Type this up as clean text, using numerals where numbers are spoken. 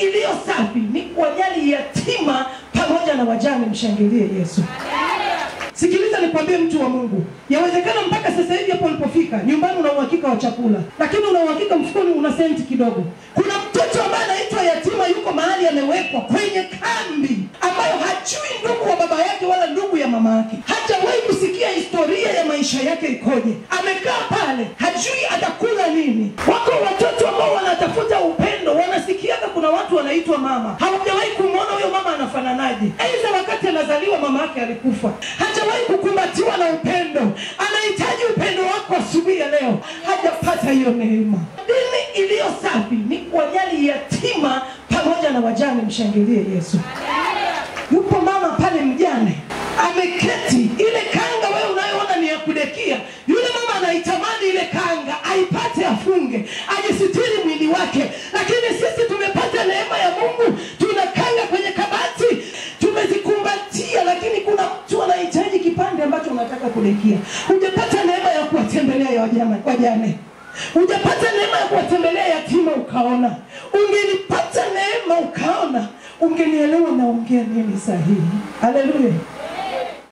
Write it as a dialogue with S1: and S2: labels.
S1: iliyo safi ni kuwajali yatima pamoja na wajane. Mshangilie Yesu. Sikiliza nikwambie mtu wa Mungu, yawezekana mpaka sasa hivi hapo ulipofika nyumbani una uhakika wa chakula, lakini una uhakika mfukoni una senti kidogo. Kuna mtoto ambaye anaitwa yatima, yuko mahali amewekwa kwenye kambi ambayo hajui ndugu wa baba yake wala ndugu ya mama yake. Hajawahi kusikia historia ya maisha yake ikoje. Amekaa pale, hajui atakula nini. Wako watoto ambao wanatafuta upendo, wanasikiaga kuna watu wanaitwa mama. Hawajawahi kumuona huyo mama anafananaje. Aidha wakati anazaliwa mama yake alikufa. Hajawahi kukumbatiwa na upendo. Anahitaji upendo wako asubuhi ya leo. Hajapata hiyo neema. Dini iliyo safi ni kuwajali yatima pamoja na wajane. Mshangilie Yesu. Yupo mama pale mjane, ameketi, ile kanga wewe unayoona ni ya kudekia. Yule mama anaitamani ile kanga aipate, afunge, ajisitiri mwili wake. Lakini sisi tumepata neema ya Mungu, tuna kanga kwenye kabati, tumezikumbatia. Lakini kuna mtu anahitaji kipande ambacho unataka kudekia. Hujapata neema ya kuwatembelea wajane. Hujapata neema ya kuwatembelea yatima ukaona. Ungelipata neema ukaona, ungenielewa naongea nini sahihi. Haleluya.